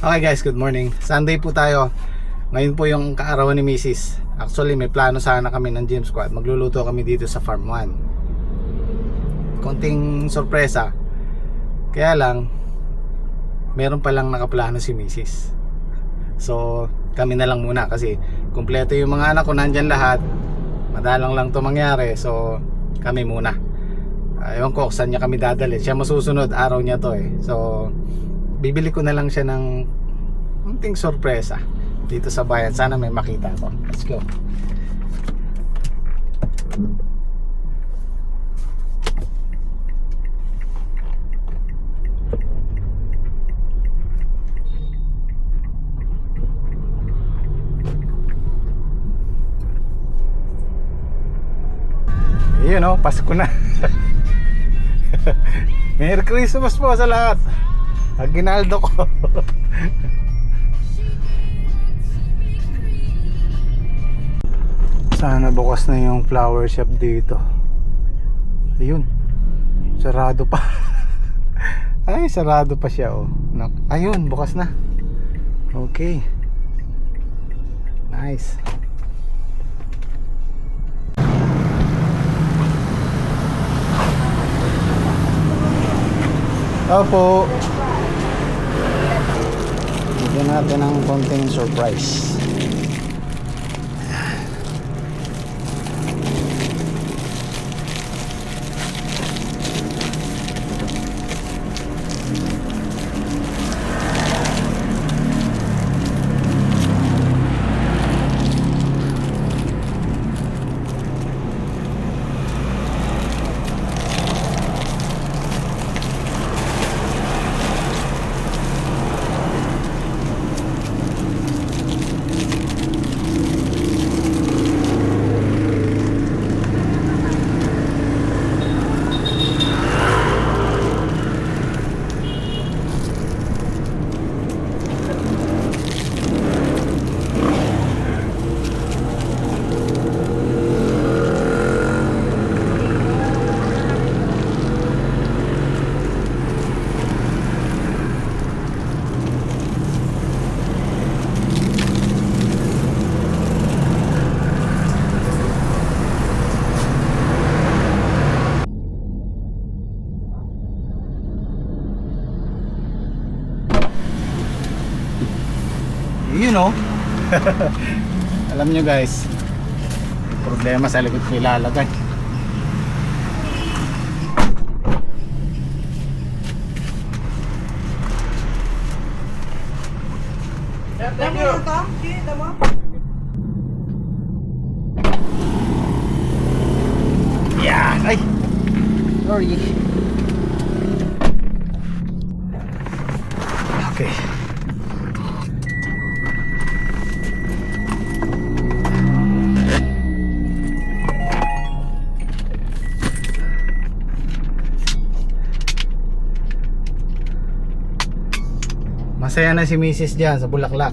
Okay guys, good morning. Sunday po tayo. Ngayon po yung kaarawan ni Mrs. Actually may plano sana kami ng gym squad. Magluluto kami dito sa Farm 1. Konting sorpresa. Kaya lang meron palang nakaplano si Mrs. So kami na lang muna kasi kumpleto yung mga anak ko, nandyan lahat. Madalang lang to mangyari. So kami muna. Ewan ko saan niya kami dadalhin. Siya masusunod, araw niya to eh. So bibili ko na lang siya ng munting sorpresa dito sa bayan. Sana may makita ko. Let's go. Yun o, Pasko na. Merry Christmas po sa lahat. Aginaldo ko. Sana bukas na yung flower shop dito. Ayun, sarado pa. Ay, sarado pa siya oh. Ayun, bukas na. Okay, nice. Opo. Bigyan natin ng konting surprise. You know. Alam nyo guys, problema sa likod ko ilalagay. Thank you. Yeah. Ay, sorry. Okay. Masaya na si Mrs. dyan sa Bulaklak.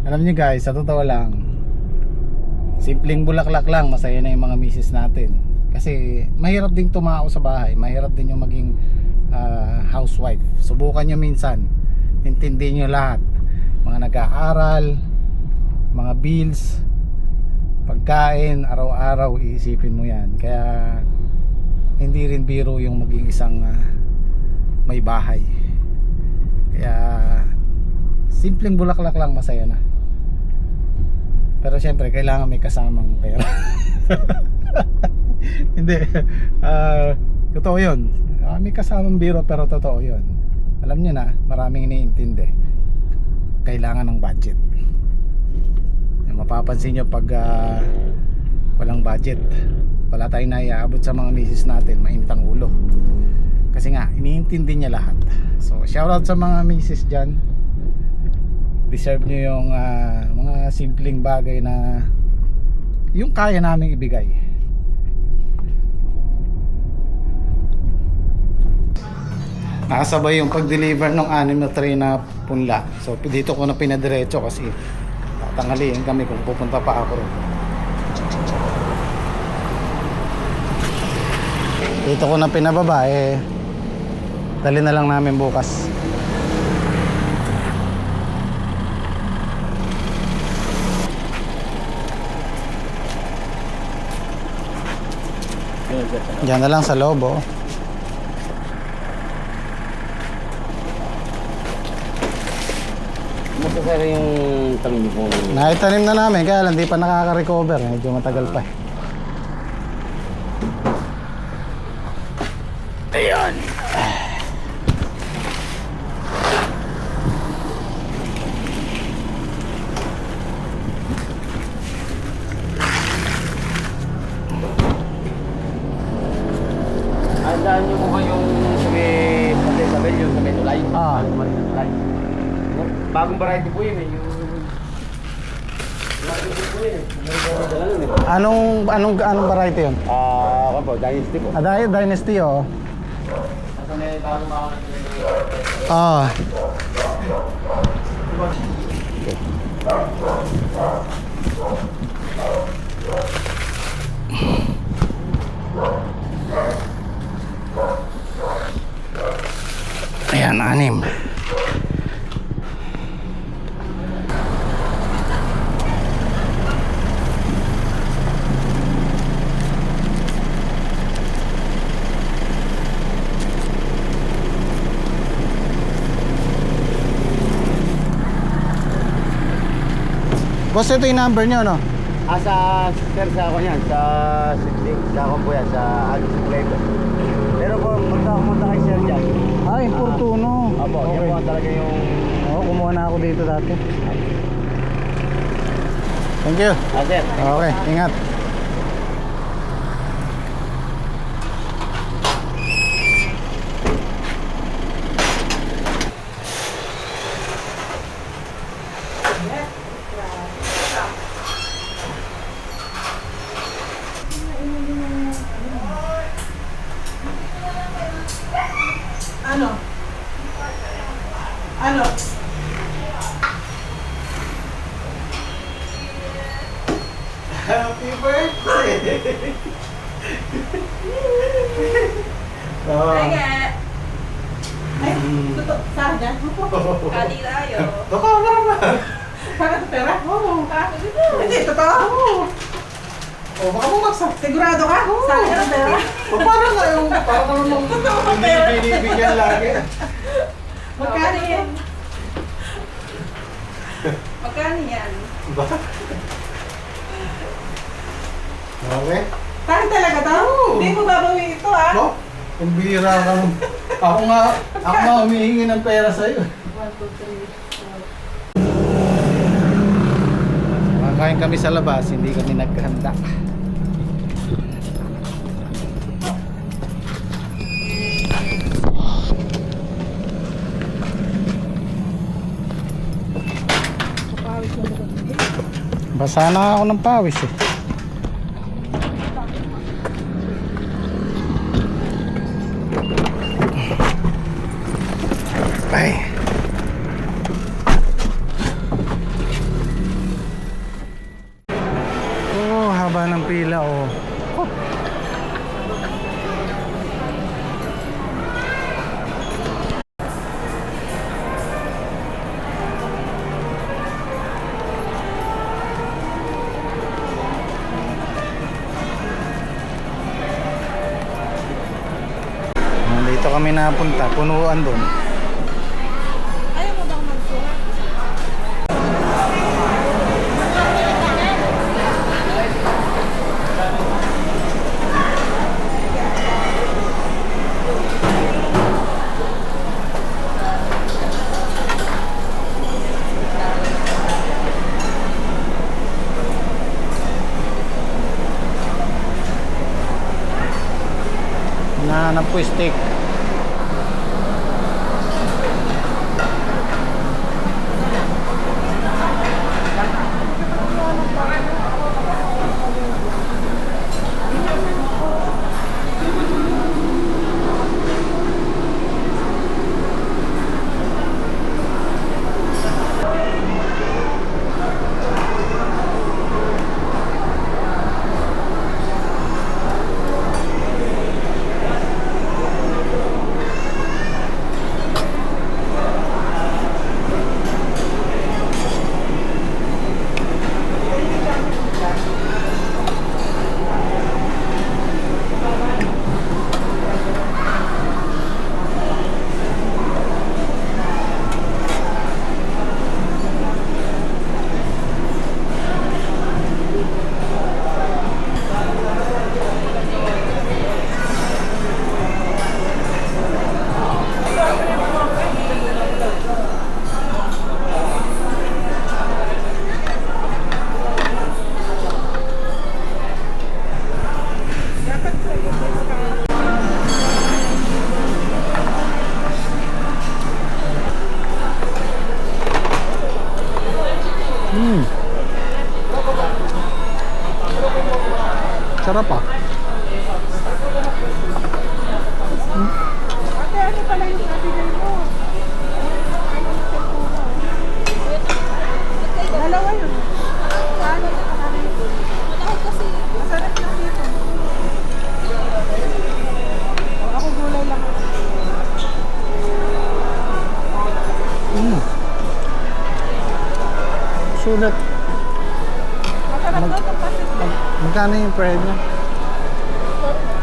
Alam niyo guys, sa totoo lang, simpleng bulaklak lang, masaya na yung mga Mrs. natin. Kasi mahirap din tumao sa bahay, mahirap din yung maging housewife. Subukan nyo minsan, intindihin nyo lahat. Mga nag-aaral, mga bills, pagkain, araw-araw iisipin mo yan. Kaya hindi rin biro yung maging isang may bahay. Kaya simpleng bulaklak lang, masaya na. Pero syempre kailangan may kasamang pera. Hindi, totoo yun. May kasamang biro pero totoo yun. Alam nyo na, maraming iniintindi, kailangan ng budget. Mapapansin nyo pag walang budget, wala tayong naiaabot sa mga misis natin, mainit ang ulo. Kasi nga, iniintindi niya lahat. So, shoutout sa mga misis dyan. Deserve nyo yung mga simpleng bagay na yung kaya naming ibigay. Nakasabay yung pag-deliver ng 6 na tray na punla. So, dito ko na pinadiretso kasi tatangaliin kami kung pupunta pa ako. Dito ko na pinababa, dali na lang namin bukas. Diyan na lang sa loob, oh. Basta sir yung talim ko. Naitanim na namin, kaya lang di pa nakaka-recover. Medyo matagal pa eh. Ayan. Andaan niyo po ba yung sabi yung sa may tulay? Ah. Tulay. Bagong variety po yun eh. Yung variety po yun eh. Anong variety yun? Ako po, Dynasty po. Dynasty, oh. Nasa may bagong ako na Ah. Ayan, 6. Boss, ito yung number nyo, no? sa sir sa ako yan, sa ako po yan, sa Agis Flavor. Pero po, punta kay sir dyan. Ah, Importuno. Opo, yan po talaga yung... Oo, kumuha na ako dito dati. Thank you. Sir. Okay, ingat. Ano? Ano? Happy birthday! Ay, tutok. Saan dyan? Kali tayo. Totoo na ba? Parang pera? Oo. Hindi, totoo? Oo. O, baka bumaksak. Sigurado ka? Saan ka ng pera? O, parang namang hindi binibigyan lagi. Magkano yan? Magkano yan? Ba? Okay. Saan talaga to? Oo. Hindi mo babawi ito ah. No? Kung bihira ka mo. Ako nga humihingi ng pera sa'yo. 1, 2, 3, 4. Makakain kami sa labas, hindi kami naghanda. Basa na ako ng pawis eh. Ay. Oh, haba ng pila oh. Dito kami napunta, punuan doon. Ayaw mo bang magsuha? Nahanap ko steak. Sarap ah. Ate, ano pala yung nabigay mo? Dalawa yun. Ano sa kanila yun? Masarap lang dito. Ako gulay lang. Sulit. Masarap daw itong pasit. Magkano yung per head niya?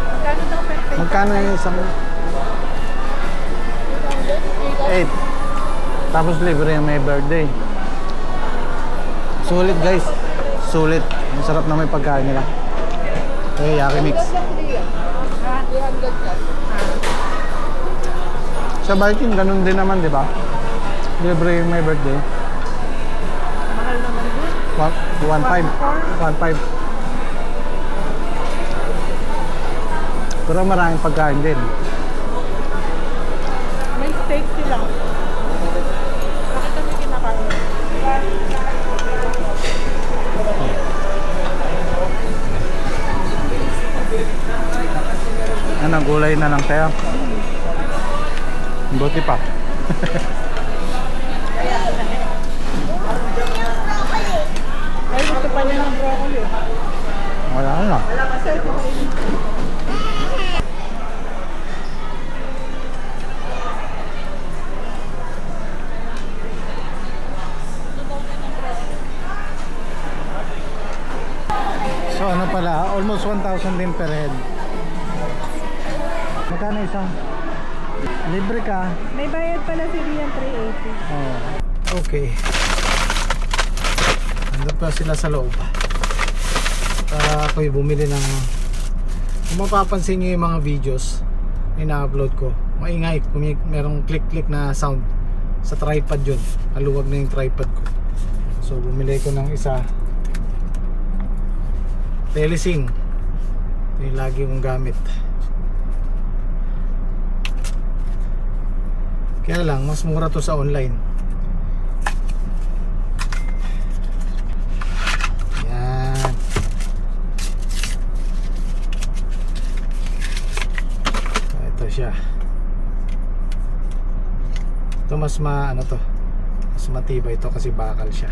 Magkano daw per plate? Magkano yung isang? 8. Tapos libre yung may birthday. Sulit guys. Sulit. Masarap na may pagkain nila. Okay, Yaki Mix. Sa Viking, ganun din naman, di ba? Libre yung may birthday. Mahal naman din. 1.5. 1.5. Pero maraming pagkain din. May steak sila. Bakit kami kinakain? Ano, gulay na lang tayo. Buti pa. Ay, gusto pa niya ng broccoli. Wala na. Wala kasi ito kainin. So ano pala, almost 1,000 din per head. Magkano isa? Libre ka. May bayad pala si Rian 380. Oh. Okay. Andun pa sila sa loob. Ako'y bumili ng, kung mapapansin nyo yung mga videos na ina-upload ko, maingay, merong click-click na sound sa tripod yun. Haluwag na yung tripod ko. So bumili ko ng isa Telesing. Ito yung lagi kong gamit. Kaya lang, mas mura to sa online. Yan. Ito siya. Ito mas ano to, mas matibay ito kasi bakal siya.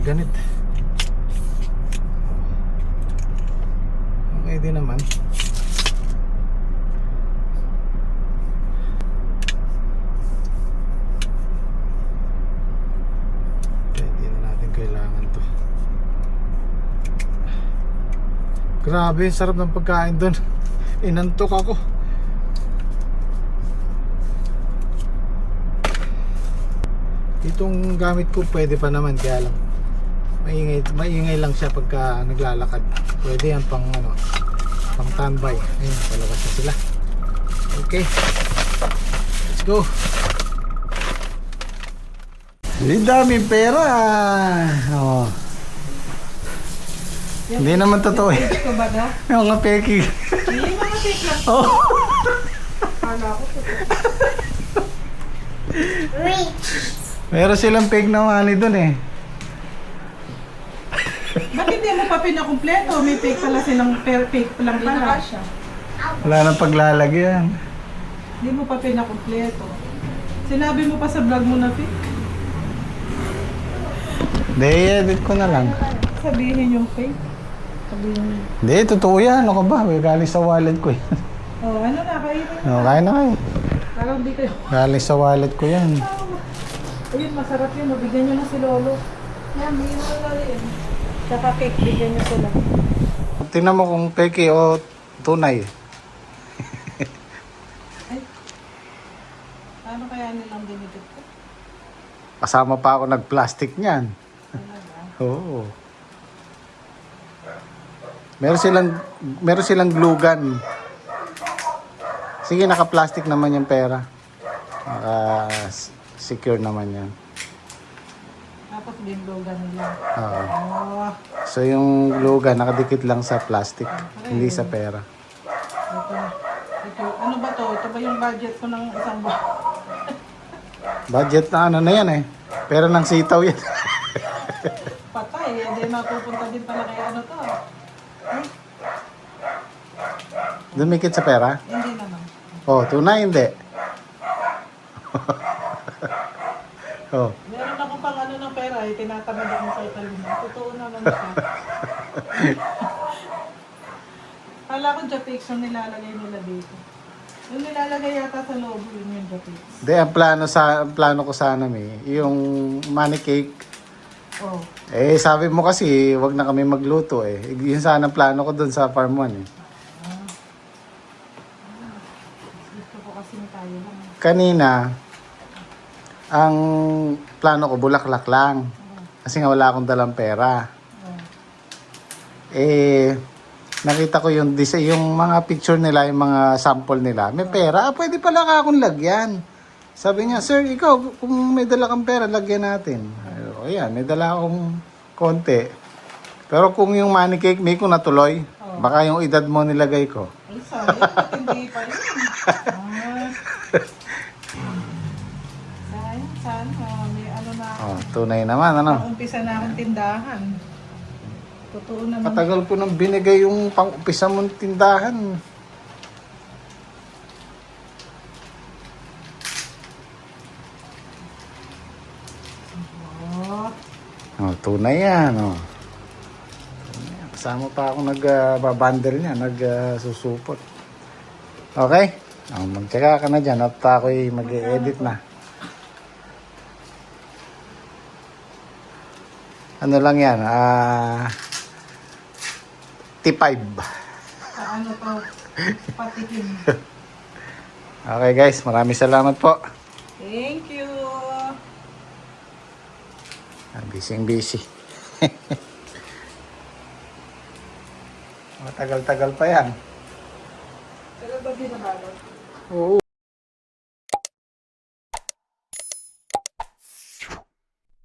Ganit. Okay din naman. Hindi na natin kailangan to. Grabe, sarap ng pagkain doon. Inantok ako. Itong gamit ko pwede pa naman, kaya lang maingay lang siya pagka naglalakad. Pwede yan pang ano, pang standby. Ayun, palabas na sila. Okay, let's go. Hindi daming pera. Oh. Hindi naman totoo eh. Ito ba na? Yung mga peki. Hindi mga fake lang. Oh. Kala ko ito. Meron silang fake na money dun eh. Ba't hindi mo pa pinakumpleto? May fake pala silang fake lang pala. Wala nang paglalagyan. Hindi mo pa pinakumpleto. Sinabi mo pa sa vlog mo na fake. Hindi, edit ko na lang. Sabihin yung fake. Sabihin. Hindi, totoo yan. Ano ka ba? Galing sa wallet ko eh. Oh, ano na, kainin mo. No, kaya na kayo. Parang di kayo. Galing sa wallet ko yan. Ayun, masarap yun. Bigyan nyo na si Lolo. Yan, bigyan mo na rin. Tsaka cake, bigyan nyo sila. Tingnan mo kung peke o tunay. Ay. Ano kaya nilang dinidip ko? Kasama pa ako nag-plastic niyan. Oo. Meron silang glue gun. Sige, naka-plastic naman yung pera. Naka-secure naman yan. Tapos binlogan nila. Oo. Oh, So yung glue gun nakadikit lang sa plastic, hindi sa pera. ito. Ito. Ano ba to? Ito ba yung budget ko ng isang buwan? Budget na ano na yan eh. Pero ng sitaw yan. Patay, hindi mapupunta din pala kaya ano to. Ay, Dumikit sa pera? hindi naman. Oh, tunay hindi. Oh. Meron ako pang ano ng pera, tinatamad ako kay Talina. Totoo naman siya. Kala ko Japix yung nilalagay nila dito. Yung nilalagay yata sa loob yun yung Japix. Hindi, ang plano ko sana yung money cake. Oh. Eh, sabi mo kasi, wag na kami magluto eh. Yun sana ang plano ko dun sa farm 1 eh. Gusto ko kasi tayo lang. Kanina, ang plano ko, bulaklak lang. Kasi nga wala akong dalang pera. Oh. Eh, nakita ko yung design, yung mga picture nila, yung mga sample nila. May pera, pwede pala ka akong lagyan. Sabi niya, sir, ikaw, kung may dala kang pera, lagyan natin. O yan, may dala akong konti. Pero kung yung money cake, may ko natuloy. Oh. Baka yung edad mo nilagay ko. Ay, sayang. Ba't hindi pa yun? Sayang, sana. May ano na ako. Oh, tunay naman, ano? Umpisa na akong tindahan. Totoo naman. Matagal ko nang binigay yung pang-upisa mong tindahan. Oh, Oh, tunay yan, oh. Tunay yan. Kasama pa ako nag-babander niya, nag-susupot. Okay? Oh, magtsaga ka na dyan at ako'y mag-edit na. Ano lang yan? T5. sa ano to? Patikim. Okay guys, maraming salamat po. Thank you. Busy. Matagal-tagal pa yan. Pero ba binabalot? Oo.